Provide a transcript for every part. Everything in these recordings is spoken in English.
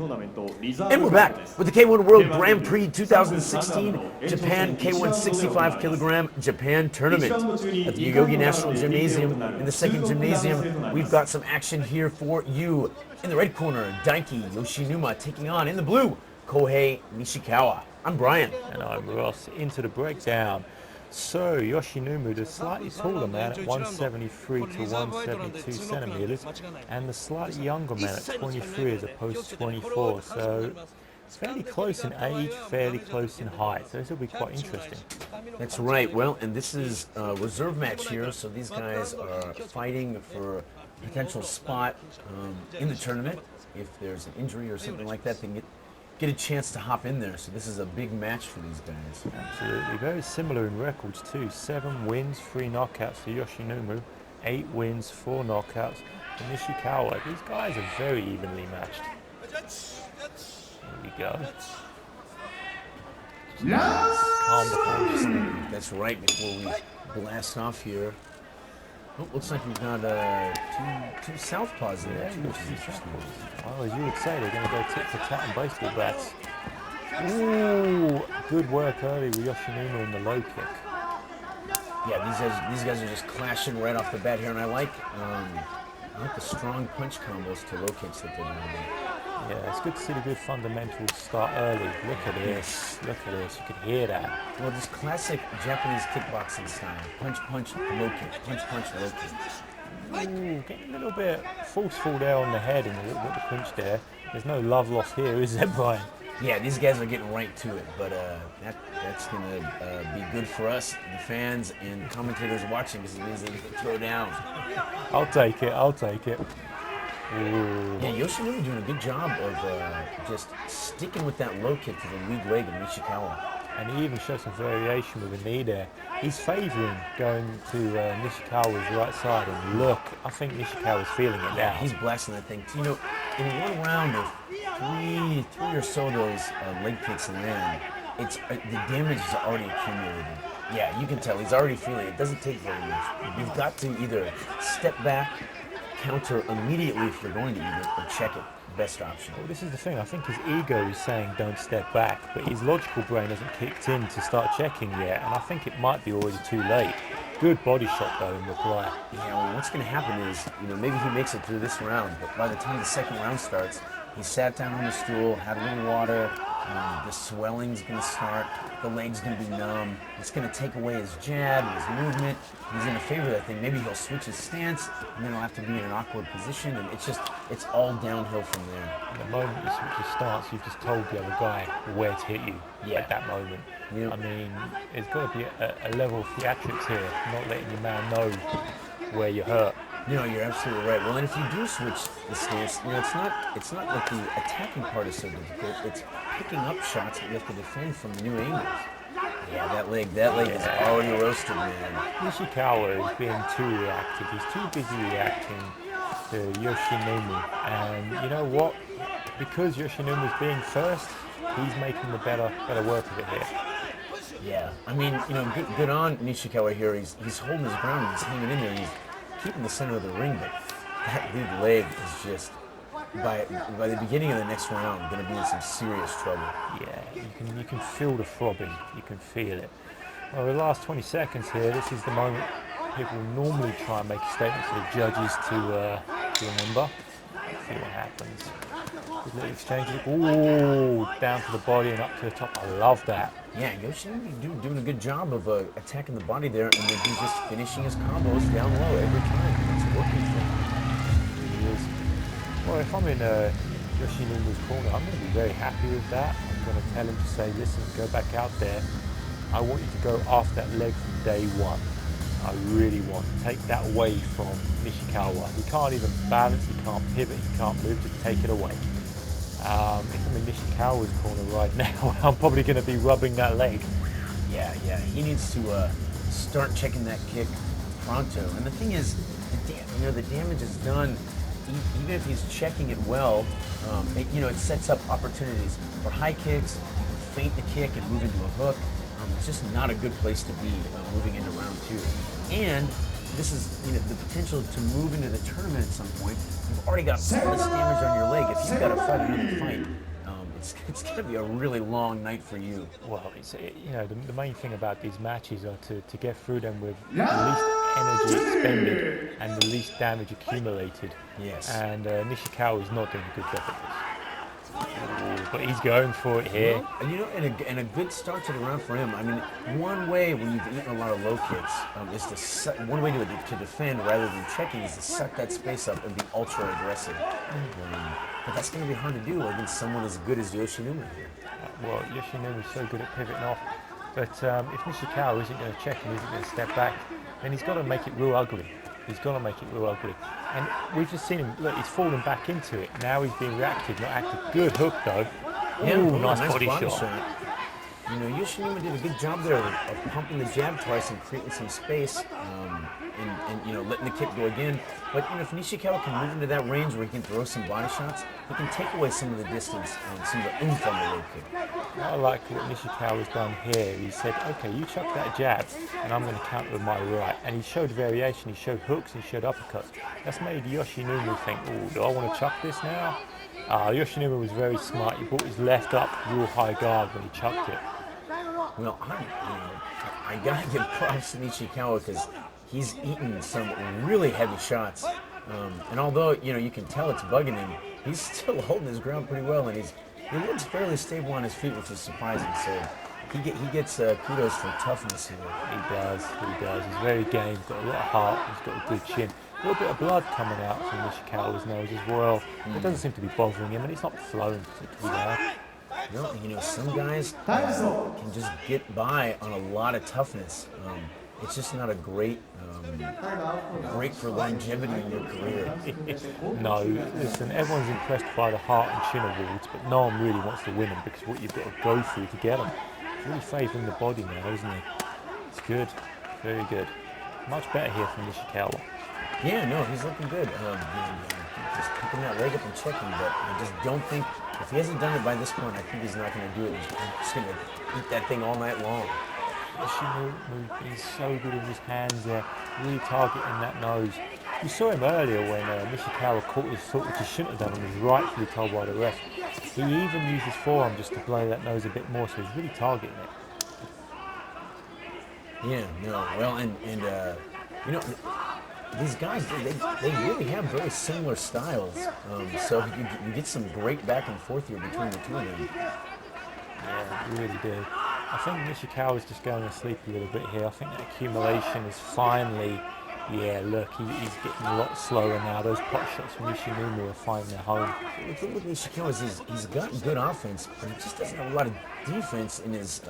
And we're back with the K-1 World Grand Prix 2016 Japan K-1 65 kilogram Japan tournament at the Yoyogi National Gymnasium. In the second gymnasium, we've got some action here for you. In the red corner, Daiki Yoshinuma taking on, in the blue, Kohei Nishikawa. I'm Brian. And I'm Ross. Into the breakdown. So Yoshinuma, the slightly taller man at 173 to 172 centimeters, and the slightly younger man at 23 as opposed to 24. So it's fairly close in age, fairly close in height. So this will be quite interesting. That's right. Well, and this is a reserve match here, so these guys are fighting for a potential spot in the tournament. If there's an injury or something like that, they can get a chance to hop in there. So this is a big match for these guys. Absolutely. Very similar in records too. 7 wins, 3 knockouts for Yoshinuma. 8 wins, 4 knockouts for Nishikawa. These guys are very evenly matched. Here we go. That's right, before we blast off here. Oh, looks like we've got two southpaws in there. Well, as you would say, they're going to go tit for tat and baseball bats. Ooh, good work early with Yoshinuma in the low kick. Yeah, these guys are just clashing right off the bat here, and I like the strong punch combos to low kicks that they're doing. Yeah, it's good to see the good fundamentals start early. Look at this, look at this, you can hear that. Well, this classic Japanese kickboxing style. Punch, punch, low kick, punch, punch, low kick. Ooh, getting a little bit forceful there on the head and a little bit of punch there. There's no love lost here, is there, Brian? Yeah, these guys are getting right to it, but that's going to be good for us, the fans and commentators watching, because it means they can throw down. I'll take it, I'll take it. Ooh. Yeah, Yoshinuma doing a good job of just sticking with that low kick to the weak leg of Nishikawa. And he even shows some variation with the knee there. He's favouring going to Nishikawa's right side, and look, I think Nishikawa's feeling it now. He's blasting that thing. You know, in one round of three or so of those leg kicks land, the damage is already accumulated. Yeah, you can tell he's already feeling it. It doesn't take very much. You've got to either step back, counter immediately if you're going to eat it, or check it. Best option. Well, this is the thing. I think his ego is saying don't step back, but his logical brain hasn't kicked in to start checking yet, and I think it might be already too late. Good body shot though in reply. Yeah, well, what's going to happen is, maybe he makes it through this round, but by the time the second round starts, he sat down on the stool, had a little water. The swelling's going to start. The leg's going to be numb. It's going to take away his jab, his movement. He's going to favor that thing. Maybe he'll switch his stance, and then he'll have to be in an awkward position, and it's all downhill from there. The moment you switch your stance, you've just told the other guy where to hit you at that moment. Yep. I mean, it's got to be a level of theatrics here, not letting your man know where you're hurt. No, you're absolutely right. Well, and if you do switch the stance, it's not like the attacking part is so difficult. It's picking up shots that you have to defend from new angles. Yeah, that leg is already roasted, man. Nishikawa is being too reactive. He's too busy reacting to Yoshinuma. And you know what? Because Yoshinoma's being first, he's making the better work of it here. Yeah, I mean, good on Nishikawa here. He's holding his ground. He's hanging in there. He's keeping the center of the ring, but that big leg is just, by the beginning of the next round, going to be in some serious trouble. Yeah, you can feel the throbbing. You can feel it. Well, the last 20 seconds here, this is the moment people normally try and make a statement to the judges to remember. See what happens. Good little exchange. Ooh, down to the body and up to the top. I love that. Yeah, Yoshinuma doing a good job of attacking the body there, and then he's just finishing his combos down low every time. It's working for him. He is. Well, if I'm in Yoshinuma's corner, I'm going to be very happy with that. I'm going to tell him to say, listen, go back out there. I want you to go after that leg from day one. I really want to take that away from Nishikawa. He can't even balance, he can't pivot, he can't move, just take it away. If I'm in Nishikawa's corner right now, I'm probably going to be rubbing that leg. Yeah, he needs to start checking that kick pronto. And the thing is, the damage is done. Even if he's checking it well, it sets up opportunities for high kicks, feint the kick and move into a hook. It's just not a good place to be moving into round 2. And this is the potential to move into the tournament at some point. You've already got all this damage on your leg. If you've got to fight another fight, it's going to be a really long night for you. Well, the main thing about these matches are to get through them with the least energy expended and the least damage accumulated. Yes. And Nishikawa is not doing a good job at this. Ooh, but he's going for it here. Well, and a good start to the round for him. I mean, one way when you've eaten a lot of low kicks is one way to defend rather than checking is to suck that space up and be ultra aggressive. But that's going to be hard to do against someone as good as Yoshinuma here. Well, Yoshinuma is so good at pivoting off. But if Nishikawa isn't going to check and isn't going to step back, then he's got to make it real ugly. He's got to make it real ugly. And we've just seen him, look, he's fallen back into it. Now he's being reactive, not active. Good hook, though. Ooh, nice body shot. Yoshinuma did a good job there of pumping the jab twice and creating some space, and letting the kick go again. But if Nishikawa can move into that range where he can throw some body shots, he can take away some of the distance and some of the oomph on the low kick. I like what Nishikawa's done here. He said, okay, you chuck that jab, and I'm going to counter with my right. And he showed variation. He showed hooks, he showed uppercuts. That's made Yoshinuma think, oh, do I want to chuck this now? Yoshinuma was very smart. He brought his left up real high guard when he chucked it. Well, I gotta give props to Nishikawa because he's eaten some really heavy shots, and although you can tell it's bugging him, he's still holding his ground pretty well, and he looks fairly stable on his feet, which is surprising. So he gets kudos for toughness here. He does. He's very game. He's got a lot of heart. He's got a good chin. A little bit of blood coming out from Nishikawa's nose as well. It doesn't seem to be bothering him, and it's not flowing particularly loud. No, some guys can just get by on a lot of toughness. It's just not a great for longevity in your career. No, listen, everyone's impressed by the heart and chin awards, but no one really wants to win them because what you've got to go through to get them. He's really favouring the body now, isn't he? It's good, very good. Much better here from Nishikawa. Yeah, no, he's looking good. Just picking that leg up and checking, but I just don't think, if he hasn't done it by this point, I think he's not going to do it. He's just going to eat that thing all night long. He's so good with his hands there, really targeting that nose. You saw him earlier when Nishikawa caught his foot, which he shouldn't have done, and was rightfully told by the ref. He even used his forearm just to blow that nose a bit more, so he's really targeting it. Yeah, no, well, and these guys, they really have very similar styles. So you get some great back and forth here between the two of them. Yeah, you really do. I think Nishikawa's just going to sleep a little bit here. I think that accumulation is finally, look, he's getting a lot slower now. Those pot shots from Yoshinuma are finding their home. The thing with Nishikawa is he's got good offense, but he just doesn't have a lot of defense in his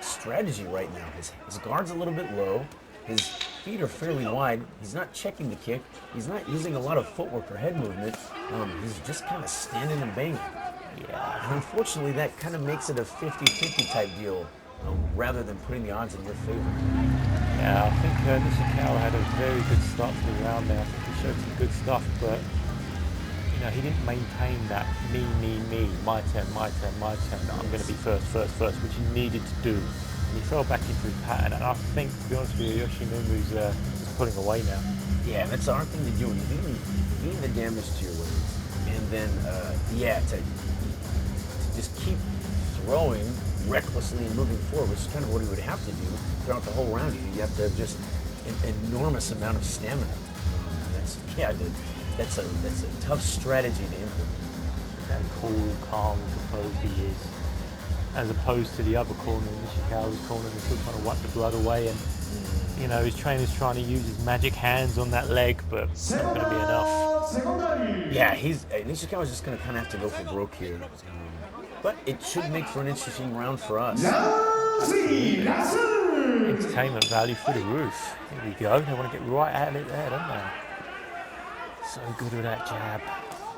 strategy right now. His guard's a little bit low. His feet are fairly wide. He's not checking the kick. He's not using a lot of footwork or head movement. He's just kind of standing and banging. Yeah. And unfortunately, that kind of makes it a 50-50 type deal, rather than putting the odds in your favor. Yeah, I think Nishikawa had a very good start to the round there. I think he showed some good stuff, but he didn't maintain that me, my turn, I'm going to be first, which he needed to do. He fell back into his pattern, and I think, to be honest with you, Yoshinuma's just pulling away now. Yeah, that's a hard thing to do. You need the damage to your legs, and then to just keep throwing recklessly and moving forward, which is kind of what he would have to do throughout the whole round. You have to have just an enormous amount of stamina. That's a tough strategy to implement. That cool, calm, composed he is, as opposed to the other corner, Nishikawa's corner, who's still trying to wipe the blood away, and his trainer's trying to use his magic hands on that leg, but it's not going to be enough. Yeah, Nishikawa's just going to kind of have to go for broke here. But it should make for an interesting round for us. Entertainment value through the roof. Here we go. They want to get right at it there, don't they? So good with that jab.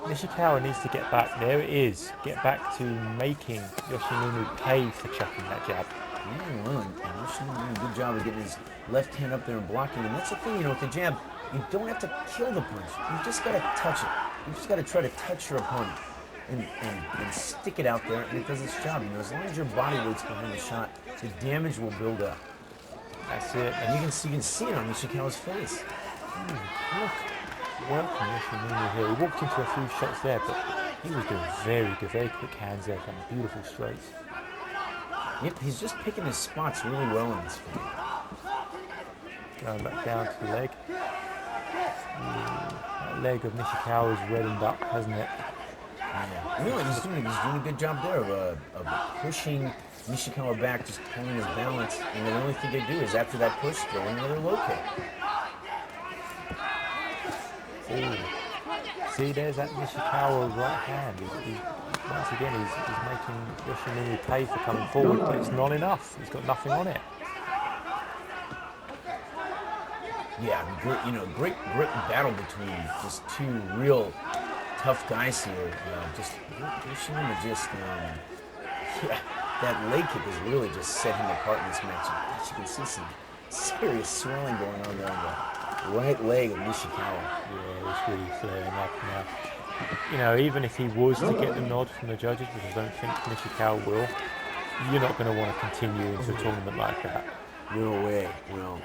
Nishikawa needs to get back. There it is. Get back to making Yoshinuma pay for chucking that jab. Yeah, well, Yoshinuma doing a good job of getting his left hand up there and blocking. And that's the thing, with the jab, you don't have to kill the punch. You just got to touch it. You just got to try to touch your opponent. And stick it out there, and it does its job. As long as your body weight's behind the shot, the damage will build up. That's it. And you can see it on Nishikawa's face. Look, working Yoshinuma here. He walked into a few shots there, but he was doing very good, very quick hands there, some beautiful straights. Yep, he's just picking his spots really well in this fight. Going back down to the leg. That leg of Nishikawa's reddened up, hasn't it? Yeah. Really, he's doing a good job there of pushing Nishikawa back, just pulling his balance. And the only thing they do is after that push, throw another low kick. Ooh. See, there's that Nishikawa right hand. Once again, he's making Yoshinuma pay for coming forward, but it's not enough. He's got nothing on it. Yeah, great battle between just two real tough guys here. Just Yoshinuma that leg kick has really just set him apart in this match. You can see some serious swelling going on there on the right leg of Nishikawa. Yeah, it's really flaring up now. Even if he was to get the nod from the judges, which I don't think Nishikawa will, you're not going to want to continue into a tournament like that. No way. Well,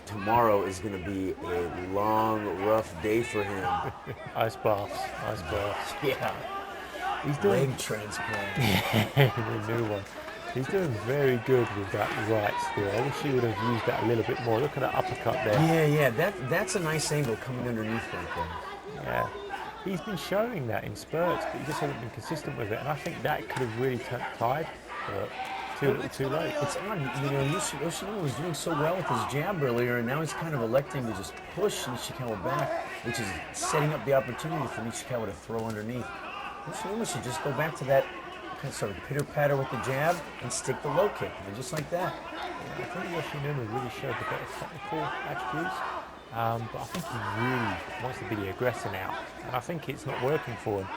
tomorrow is going to be a long, rough day for him. Ice baths. Yeah. He's doing leg transplant. the new one. He's doing very good with that right still. I wish he would have used that a little bit more. Look at that uppercut there. Yeah. That's a nice angle coming underneath right there. Yeah. He's been showing that in spurts, but he just hasn't been consistent with it. And I think that could have really turned tide, but too late. It's odd, Yoshinuma was doing so well with his jab earlier, and now he's kind of electing to just push Nishikawa back, which is setting up the opportunity for Nishikawa to throw underneath. Yoshinuma should just go back to that kind of sort of pitter-patter with the jab and stick the low kick, and just like that. Yeah, I think Yoshinuma really showed the better technical attributes, but I think he really wants to be the aggressor now, and I think it's not working for him.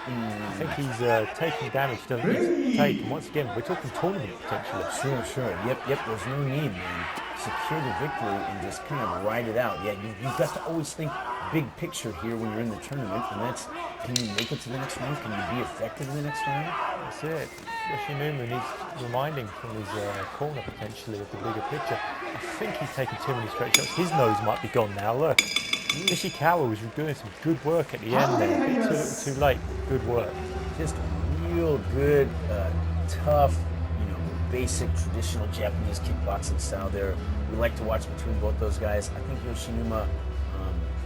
I think he's taking damage he doesn't need to take, and once again, we're talking tournament potentially. Sure. Yep, there's no need, man. Secure the victory and just kind of ride it out. Yeah, you've got to always think big picture here when you're in the tournament, and that's, can you make it to the next round? Can you be effective in the next round? That's it. Yoshinuma needs reminding from his corner potentially of the bigger picture. I think he's taking too many straight shots. His nose might be gone now, look. Nishikawa was doing some good work at the end there. A little too late, good work. Just real good, tough, basic traditional Japanese kickboxing style there. We like to watch between both those guys. I think Yoshinuma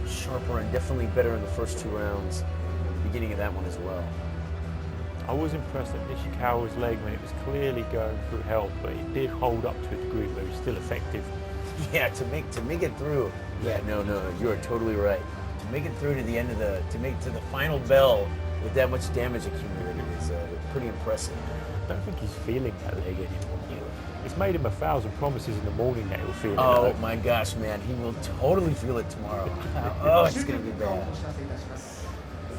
sharper and definitely better in the first two rounds. The beginning of that one as well. I was impressed at Nishikawa's leg when it was clearly going through hell, but it did hold up to a degree where it was still effective. Yeah, to make it through. Yeah, no, you are totally right. To make it through to the end of to the final bell with that much damage accumulated is pretty impressive. I don't think he's feeling that leg anymore. It's made him 1,000 promises in the morning that he'll feel it. Oh my gosh, man, he will totally feel it tomorrow. Oh, it's gonna be bad.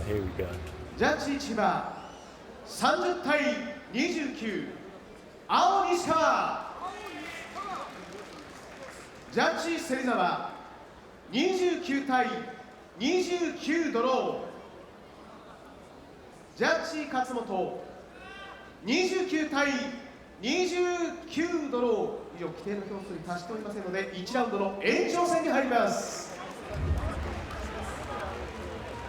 Here we go. ジャッジ千葉30対29青西川ジャッジ芹沢29対29ドロージャッジ勝本29対29ドロー以上規定の票数に達しておりませんので1ラウンドの延長戦に入ります。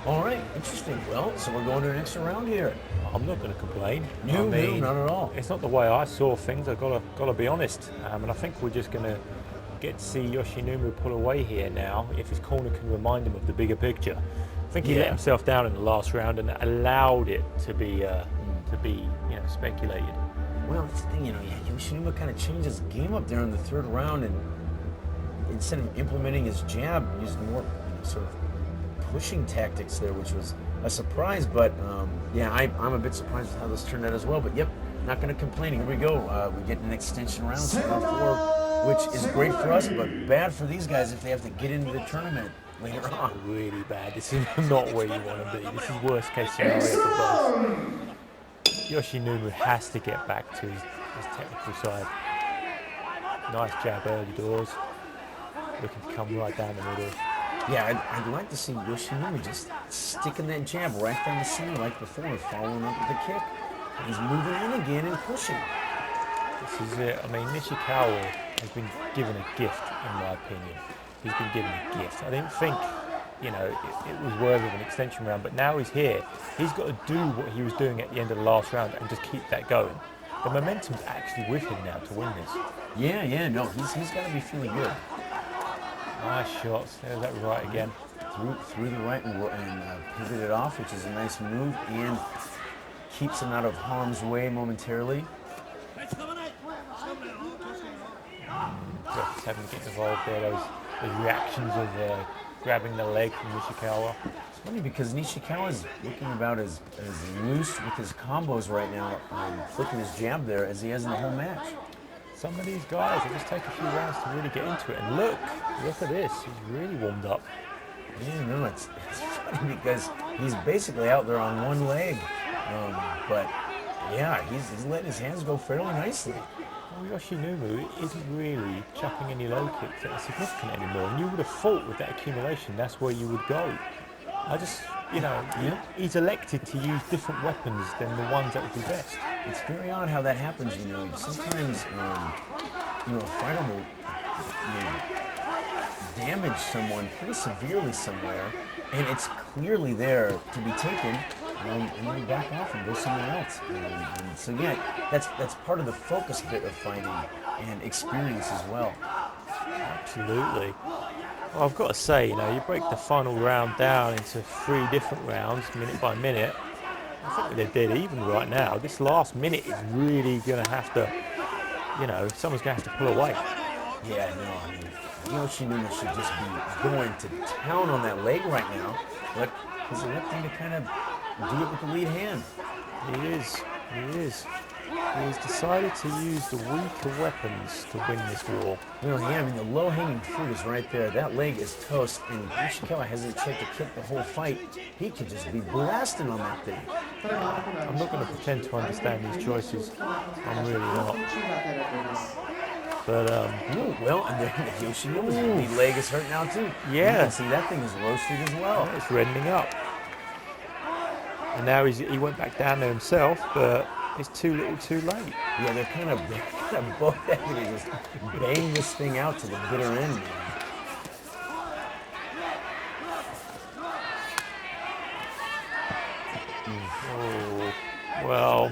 All right, interesting. Well, so we're going to an extra round here. I'm not going to complain. No, not at all. It's not the way I saw things. I've got to be honest. And I think we're just going to get to see Yoshinuma pull away here now. If his corner can remind him of the bigger picture. I think he let himself down in the last round and allowed it to be speculated. Well, that's the thing, Yoshinuma kind of changed his game up there in the third round, and instead of implementing his jab, used more sort of pushing tactics there, which was a surprise. But I'm a bit surprised with how this turned out as well. But yep, not going to complain. Here we go. We get an extension round, round 4, which is great for us, but bad for these guys if they have to get into the tournament later on. Really bad. This is not where you want to be. This is worst case scenario for both. Yoshinuma has to get back to his technical side. Nice jab early doors. Looking to come right down the middle. Yeah, I'd like to see Yoshinuma just sticking that jab right down the center like before and following up with the kick. He's moving in again and pushing. This is it. I mean, Nishikawa has been given a gift, in my opinion. He's been given a gift. I didn't think, it was worthy of an extension round, but now he's here. He's got to do what he was doing at the end of the last round and just keep that going. The momentum's actually with him now to win this. Yeah, no, he's got to be feeling good. Nice shots. There's that right again. Through the right and pivoted off, which is a nice move, and keeps him out of harm's way momentarily. Just having to get involved there. Those reactions of grabbing the leg from Nishikawa. It's funny because Nishikawa is looking about as loose with his combos right now, flicking his jab there as he has in the whole match. Some of these guys, they just take a few rounds to really get into it. And look at this. He's really warmed up. Yeah, no, it's funny because he's basically out there on one leg. But yeah, he's letting his hands go fairly nicely. Well, Yoshinuma isn't really chucking any low kicks that are significant anymore. And you would have thought with that accumulation, that's where you would go. He's elected to use different weapons than the ones that would be best. It's very odd how that happens, Sometimes, a fighter will, damage someone pretty severely somewhere, and it's clearly there to be taken, and then back off and go somewhere else. And so yeah, that's part of the focus bit of fighting and experience as well. Absolutely. Well, I've got to say, you break the final round down into 3 different rounds, minute by minute. I think they're dead even right now. This last minute is really going to have to, someone's going to have to pull away. Yeah, no, Yoshinuma should just be going to town on that leg right now, but he's electing to kind of do it with the lead hand. He is. He's decided to use the weaker weapons to win this war. Well, yeah, the low-hanging fruit is right there. That leg is toast, and Nishikawa hasn't tried to kick the whole fight. He could just be blasting on that thing. I'm not going to pretend to understand these choices. I'm really not. But, and Yoshinuma's lead leg is hurt now, too. Yeah. You can see that thing is roasted as well. Yeah, it's reddening up. And now he went back down there himself, but it's too little too late. Yeah, they're kind of both having to just bang this thing out to the bitter end, man. Oh, well,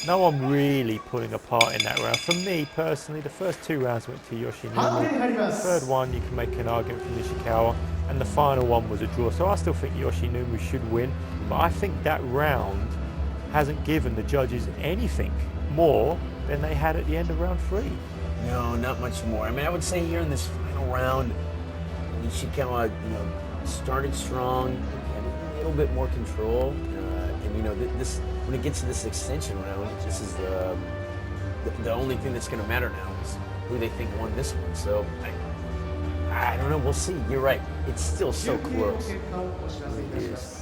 no one really pulling apart in that round. For me, personally, the first 2 rounds went to Yoshinuma. The third one, you can make an argument for Nishikawa. And the final one was a draw. So I still think Yoshinuma should win. But I think that round hasn't given the judges anything more than they had at the end of round 3. No, not much more. I would say here in this final round, Nishikawa, started strong, had a little bit more control, and this when it gets to this extension round, this is the only thing that's going to matter now is who they think won this one. So I don't know. We'll see. You're right. It's still so close. It is.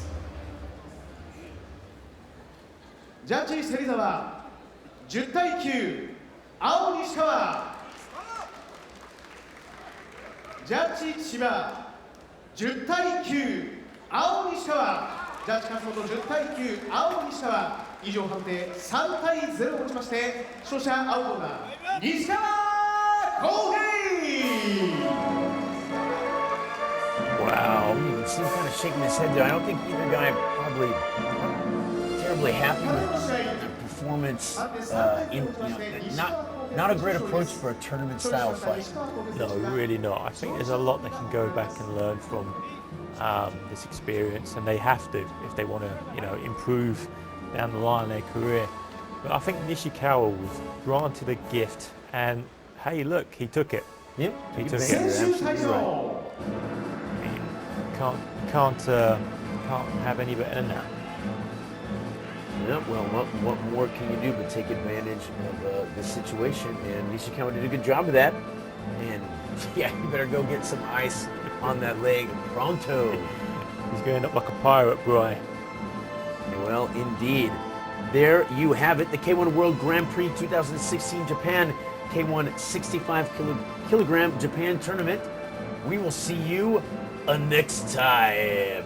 ジャッジ芹沢10対9青西川ジャッジ千葉10対9青西川ジャッジ勝本10対9青西川以上判定3対0をもちまして勝者青コーナー西川浩平 Wow, you can see him kind of shaking his head there. I don't think either guy probably terribly happy with the performance. Not a great approach for a tournament-style fight. No, really not. I think there's a lot they can go back and learn from this experience, and they have to if they want to, improve down the line in their career. But I think Nishikawa was granted a gift, and hey, look, he took it. Yep, he took it. You're absolutely right. Can't have any better than that. Yeah, well, what more can you do but take advantage of this situation? And Nishikawa did a good job of that. And yeah, you better go get some ice on that leg pronto. He's going up like a pirate, Bri. Well, indeed. There you have it, the K-1 World Grand Prix 2016 Japan K-1 65 kilogram Japan tournament. We will see you next time.